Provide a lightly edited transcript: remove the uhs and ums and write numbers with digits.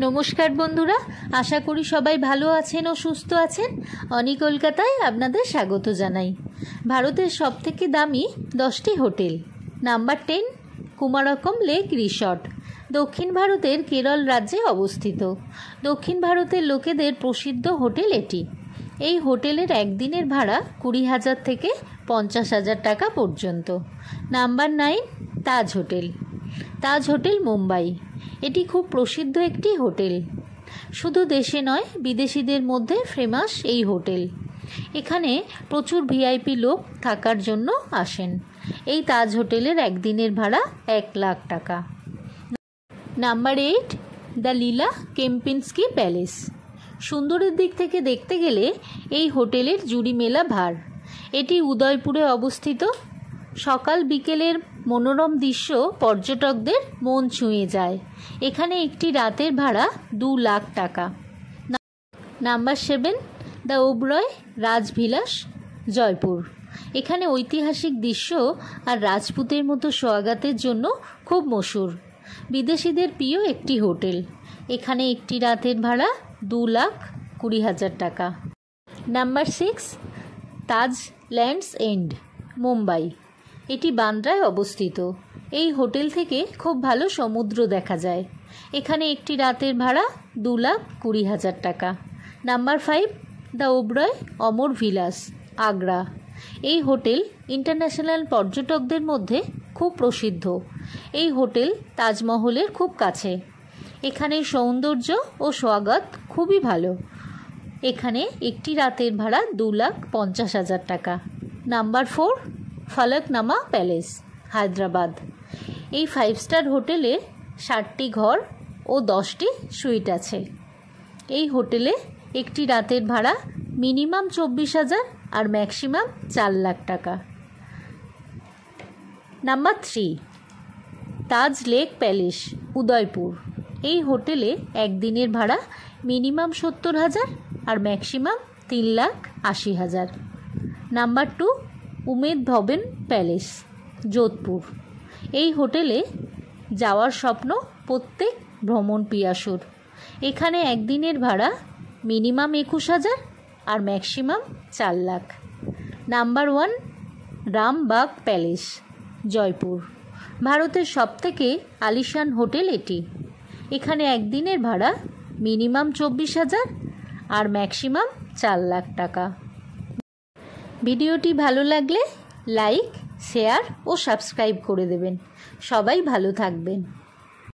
নমস্কার বন্ধুরা, আশা করি সবাই ভালো আছেন ও সুস্থ আছেন। অনি কলকাতায় আপনাদের স্বাগত জানাই। ভারতের সবথেকে দামি 10টি হোটেল। নাম্বার 10, কুমারকম লেক রিসর্ট, দক্ষিণ ভারতের কেরল রাজ্যে অবস্থিত। দক্ষিণ ভারতের লোকেদের প্রসিদ্ধ হোটেল এটি। এই হোটেলের একদিনের ভাড়া 20,000 থেকে 50,000 টাকা পর্যন্ত। নাম্বার 9, তাজ হোটেল। তাজ হোটেল মুম্বাই, এটি খুব প্রসিদ্ধ একটি হোটেল। শুধু দেশে নয়, বিদেশিদের মধ্যে ফেমাস এই হোটেল। এখানে প্রচুর ভিআইপি লোক থাকার জন্য আসেন। এই তাজ হোটেলের একদিনের ভাড়া 1 লাখ টাকা। Number 8, the Leela Kempinski palace. সুন্দরের দিক থেকে দেখতে গেলে এই হোটেলের জুড়ি মেলা ভার। এটি উদয়পুরে অবস্থিত। সকাল বিকেলের মনোরম দৃশ্য পর্যটকদের মন ছুঁয়ে যায়। এখানে একটি রাতের ভাড়া 2 লাখ টাকা। Number 7, the Oberoi Rajvilas, Jaipur. এখানে ঐতিহাসিক দৃশ্য আর রাজপুতের মতো সোয়াগাতের জন্য খুব মশহুর। বিদেশিদের প্রিয় একটি হোটেল। এখানে একটি রাতের ভাড়া 2,20,000 টাকা। Number 6, Taj Lands End, Mumbai. এটি বান্দ্রায় অবস্থিত। এই হোটেল থেকে খুব ভালো সমুদ্র দেখা যায়। এখানে একটি রাতের ভাড়া 2,20,000 টাকা। Number 5, the Oberoi Amar Vilas, Agra. এই হোটেল ইন্টারন্যাশনাল পর্যটকদের মধ্যে খুব প্রসিদ্ধ। এই হোটেল তাজমহলের খুব কাছে। এখানে সৌন্দর্য ও স্বাগত খুবই ভালো। এখানে একটি রাতের ভাড়া 2,50,000 টাকা। Number 4, Falaknuma palace, Hyderabad. এই 5 স্টার হোটেলে 60টি ঘর ও 10টি সুইট আছে। এই হোটেলে একটি রাতের ভাড়া মিনিমাম 24,000 আর ম্যাক্সিমাম 4 লাখ টাকা। নাম্বার 3, তাজ লেক প্যালেস, উদয়পুর। এই হোটেলে একদিনের ভাড়া মিনিমাম 70,000 আর ম্যাক্সিমাম 3,80,000। নাম্বার 2, উমেদ ভবন প্যালেস, যোধপুর। এই হোটেলে যাওয়ার স্বপ্ন প্রত্যেক ভ্রমণ পিয়াসুর। এখানে একদিনের ভাড়া মিনিমাম 21,000 আর maximum 4 lakh. Number 1, Rambagh palace, Jaipur. ভারতের সবথেকে আলিশান হোটেল এটি। এখানে একদিনের ভাড়া মিনিমাম 24,000 আর ম্যাক্সিমাম 4 লাখ টাকা। ভিডিওটি ভালো লাগলে লাইক, শেয়ার ও সাবস্ক্রাইব করে দেবেন। সবাই ভালো থাকবেন।